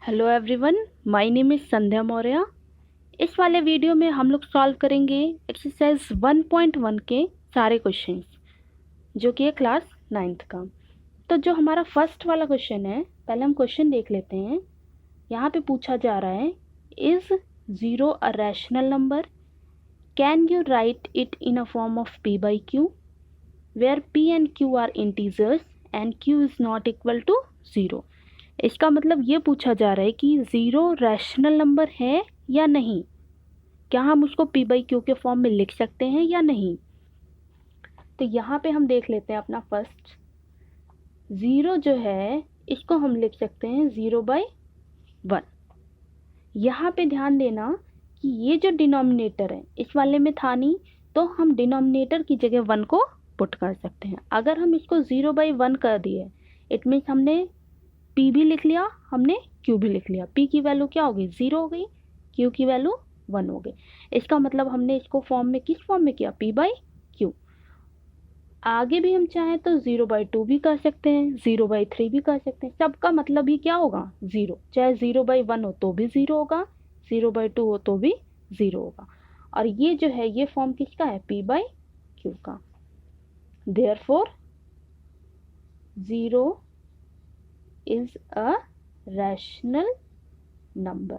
Hello everyone, my name is Sandhya Maurya. इस वाले video में हम लोग सॉल्व करेंगे एक्सरसाइज 1.1 के सारे क्वेश्चंस जो कि है क्लास 9th का। तो जो हमारा फर्स्ट वाला क्वेश्चन है, पहले हम क्वेश्चन देख लेते हैं। यहाँ पे पूछा जा रहा है, is zero a rational number? Can you write it in a form of p by q where p and q are integers and q is not equal to zero. इसका मतलब ये पूछा जा रहा है कि ज़ीरो रैशनल नंबर है या नहीं, क्या हम उसको p by q के फॉर्म में लिख सकते हैं या नहीं। तो यहाँ पे हम देख लेते हैं अपना फर्स्ट ज़ीरो जो है इसको हम लिख सकते हैं 0/1। यहाँ पे ध्यान देना कि ये जो डिनोमिनेटर है इस वाले में था नहीं, तो हम डिनोमिनेटर की जगह 1 को पुट कर सकते हैं। अगर हम इसको 0/1 कर दिए, इट मीन्स हमने p भी लिख लिया, हमने q भी लिख लिया। p की वैल्यू क्या हो गई, 0 हो गई, q की वैल्यू 1 हो गई। इसका मतलब हमने इसको फॉर्म में किस फॉर्म में किया, p by q। आगे भी हम चाहें तो 0/2 भी कर सकते हैं, 0/3 भी कर सकते हैं। सबका मतलब ही क्या होगा, 0। चाहे 0/1 हो तो भी 0 होगा, 0/2 हो तो भी 0 होगा। और ये जो है ये फॉर्म किसका है, p by q का। Therefore 0 is a rational number।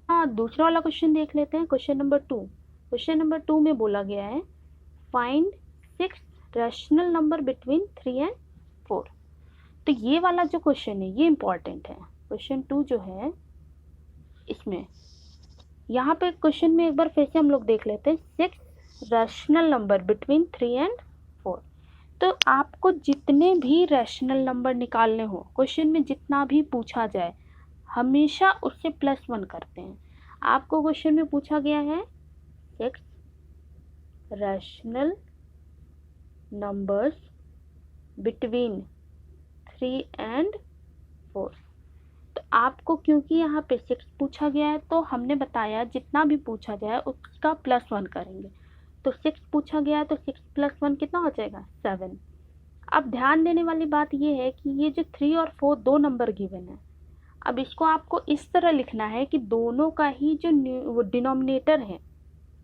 हाँ, दूसरा वाला क्वेश्चन देख लेते हैं, क्वेश्चन नंबर 2। क्वेश्चन नंबर 2 में बोला गया है, find 6 rational number between 3 and 4। तो ये वाला जो क्वेश्चन है ये इंपॉर्टेंट है। क्वेश्चन 2 जो है इसमें यहाँ पे क्वेश्चन में एक बार फिर से हम लोग देख लेते हैं, 6 रैशनल नंबर बिटवीन 3 and 4। तो आपको जितने भी रैशनल नंबर निकालने हो, क्वेश्चन में जितना भी पूछा जाए, हमेशा उससे +1 करते हैं। आपको क्वेश्चन में पूछा गया है 6 रैशनल नंबर्स बिटवीन 3 and 4। तो आपको क्योंकि यहाँ पे 6 पूछा गया है तो हमने बताया जितना भी पूछा जाए उसका +1 करेंगे। तो 6 पूछा गया है तो 6 + 1 कितना हो जाएगा, 7। अब ध्यान देने वाली बात ये है कि ये जो 3 और 4 दो नंबर गिवन है, अब इसको आपको इस तरह लिखना है कि दोनों का ही जो वो डिनोमिनेटर है,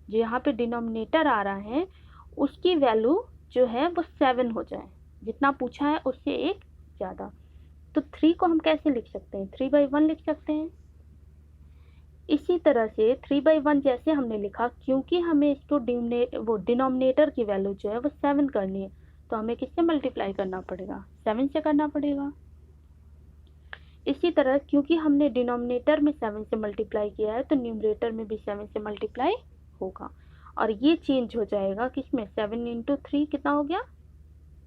जो यहाँ पे डिनोमिनेटर आ रहा है उसकी वैल्यू जो है वो 7 हो जाए, जितना पूछा है उससे एक ज़्यादा। तो 3 को हम कैसे लिख सकते हैं, 3/1 लिख सकते हैं। इसी तरह से 3/1 जैसे हमने लिखा, क्योंकि हमें इसको वो डिनोमिनेटर की वैल्यू जो है वो 7 करनी है, तो हमें किससे मल्टीप्लाई करना पड़ेगा, 7 से करना पड़ेगा। इसी तरह क्योंकि हमने डिनोमिनेटर में 7 से मल्टीप्लाई किया है तो न्यूमरेटर में भी 7 से मल्टीप्लाई होगा, और ये चेंज हो जाएगा किसमें, 7 × 3 कितना हो गया,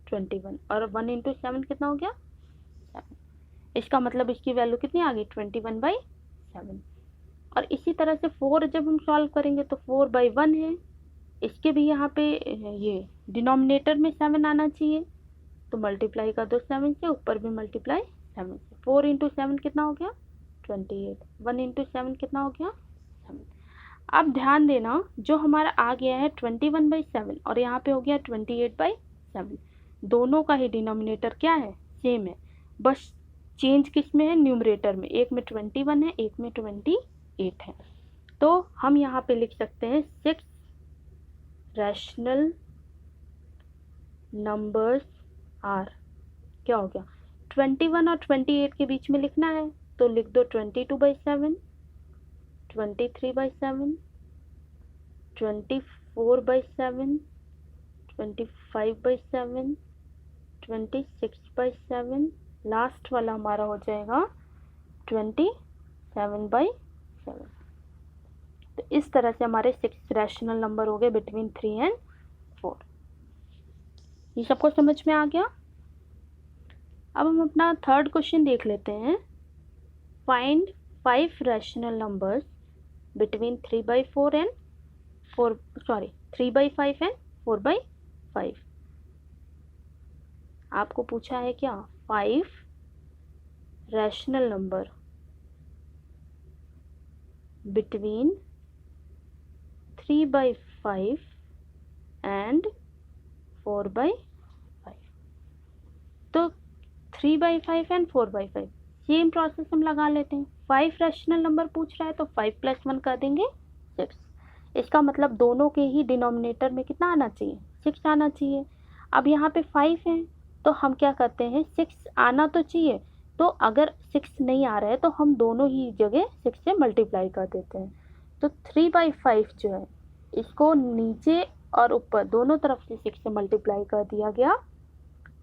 21, और 1 × 7 कितना हो गया, 7। इसका मतलब इसकी वैल्यू कितनी आ गई, 21/7। और इसी तरह से 4 जब हम सॉल्व करेंगे तो 4/1 है, इसके भी यहाँ पे ये डिनोमिनेटर में 7 आना चाहिए, तो मल्टीप्लाई कर दो 7 से, ऊपर भी मल्टीप्लाई 7 से। 4 × 7 कितना हो गया, 28। 1 × 7 कितना हो गया, 7। अब ध्यान देना, जो हमारा आ गया है 21/7 और यहाँ पे हो गया 28/7, दोनों का ही डिनोमिनेटर क्या है, सेम है, बस चेंज किस में है, न्यूमरेटर में। एक में 21 है, एक में 28 है। तो हम यहाँ पे लिख सकते हैं 6 रैशनल नंबर्स आर, क्या हो गया, 21 और 28 के बीच में लिखना है तो लिख दो 22/7, 23/7, 24/7, 25/7, 26/7, लास्ट वाला हमारा हो जाएगा 27/7। तो इस तरह से हमारे 6 रैशनल नंबर हो गए बिटवीन 3 and 4। ये सबको समझ में आ गया। अब हम अपना थर्ड क्वेश्चन देख लेते हैं, find 5 rational numbers between 3/5 and 4/5। आपको पूछा है क्या, 5 rational number between 3/5 and 4/5। 3/5 and 4/5 same process हम लगा लेते हैं। 5 रैशनल नंबर पूछ रहा है तो 5 + 1 कर देंगे 6। इसका मतलब दोनों के ही डिनोमिनेटर में कितना आना चाहिए, 6 आना चाहिए। अब यहाँ पे 5 है तो हम क्या करते हैं, 6 आना तो चाहिए, तो अगर 6 नहीं आ रहा है तो हम दोनों ही जगह 6 से मल्टीप्लाई कर देते हैं। तो 3/5 जो है इसको नीचे और ऊपर दोनों तरफ से 6 से मल्टीप्लाई कर दिया गया,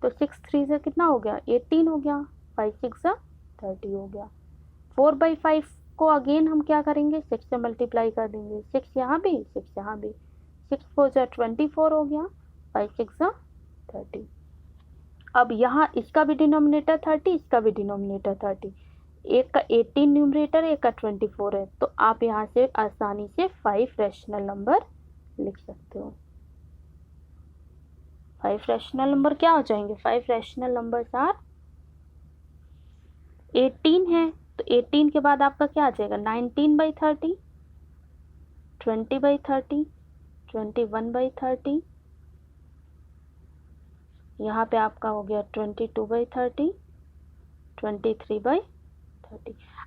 तो 6 3 से कितना हो गया, 18 हो गया, 5 6 30 हो गया। 4/5 को अगेन हम क्या करेंगे, 6 से मल्टीप्लाई कर देंगे, 6 यहाँ भी 6 यहाँ भी, 6 4 24 हो गया, 5 6 30। अब यहाँ इसका भी डिनोमिनेटर 30, इसका भी डिनोमिनेटर 30, एक का 18 न्यूमरेटर, एक का 24 है, तो आप यहाँ से आसानी से 5 रैशनल नंबर लिख सकते हो। 5 रैशनल नंबर क्या हो जाएंगे, 5 रैशनल नंबर्स आर 18 है तो 18 के बाद आपका क्या आ जाएगा, 19/30, 20/30, 21/30, यहाँ पे आपका हो गया 22/30, 23/30।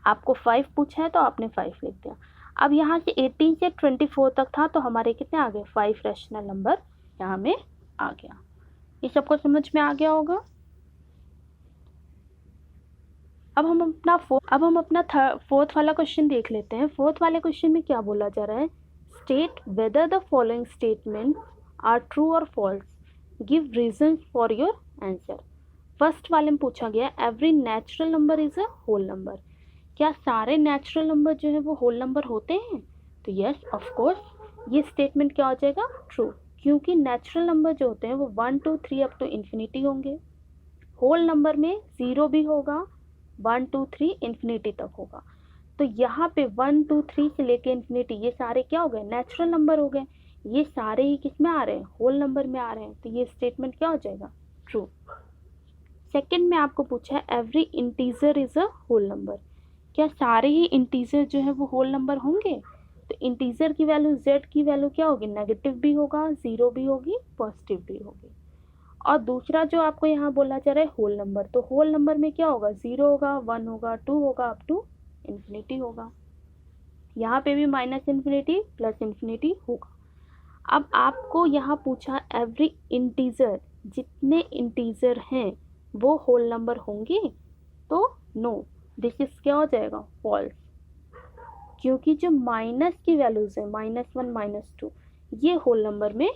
आपको 5 पूछा है तो आपने 5 लिख दिया। अब यहाँ से 18 से 24 तक था तो हमारे कितने आ गए, 5 रैशनल नंबर यहाँ में आ गया। ये सबको समझ में आ गया होगा। अब हम अपना फोर्थ वाला क्वेश्चन देख लेते हैं। फोर्थ वाले क्वेश्चन में क्या बोला जा रहा है, state whether the following statement are true और false, give reasons for your answer. First वाले में पूछा गया every natural number is a whole number, क्या सारे नेचुरल नंबर जो है वो होल नंबर होते हैं, तो यस ऑफ कोर्स ये स्टेटमेंट क्या हो जाएगा, ट्रू, क्योंकि नेचुरल नंबर जो होते हैं वो 1 2 3 अप टू इन्फिनिटी होंगे। होल नंबर में 0 भी होगा, 1 2 3 इन्फिनिटी तक होगा। तो यहाँ पे 1 2 3 से लेके इन्फिनिटी ये सारे क्या हो गए, नेचुरल नंबर हो गए, ये सारे ही किस में आ रहे हैं, होल नंबर में आ रहे हैं, तो ये स्टेटमेंट क्या हो जाएगा, ट्रू। सेकंड में आपको पूछा है every integer is a whole number, क्या सारे ही इंटीजर जो है वो होल नंबर होंगे, तो इंटीजर की वैल्यू z की वैल्यू क्या होगी, नेगेटिव भी होगा, 0 भी होगी, पॉजिटिव भी होगी। और दूसरा जो आपको यहाँ बोला जा रहा है होल नंबर, तो होल नंबर में क्या होगा, 0 होगा, 1 होगा, 2 होगा, अप टू इन्फिनिटी होगा। यहाँ पे भी -∞ +∞ होगा। अब आपको यहाँ पूछा एवरी इंटीजर, जितने इंटीजर हैं वो होल नंबर होंगे, तो नो, दिस इज क्या हो जाएगा, फॉल्स, क्योंकि जो माइनस की वैल्यूज है -1 -2 ये होल नंबर में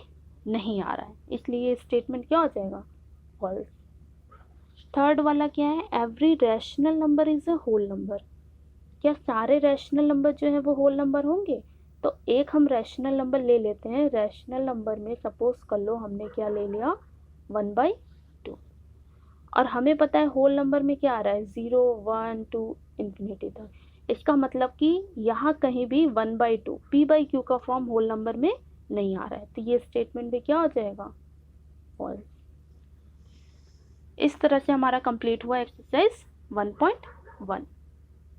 नहीं आ रहा है, इसलिए स्टेटमेंट क्या हो जाएगा, फॉल्स। थर्ड वाला क्या है, every rational number is a whole number, क्या सारे रैशनल नंबर जो है वो होल नंबर होंगे, तो एक हम रैशनल नंबर ले लेते हैं। रैशनल नंबर में सपोज कर लो हमने क्या ले लिया, 1/2, और हमें पता है होल नंबर में क्या आ रहा है, 0 1 2 इन्फिनिटी तक। इसका मतलब कि यहाँ कहीं भी 1/2 p/q का फॉर्म होल नंबर में नहीं आ रहा है, तो ये स्टेटमेंट भी क्या हो जाएगा, फॉल्स। इस तरह से हमारा कंप्लीट हुआ एक्सरसाइज 1.1।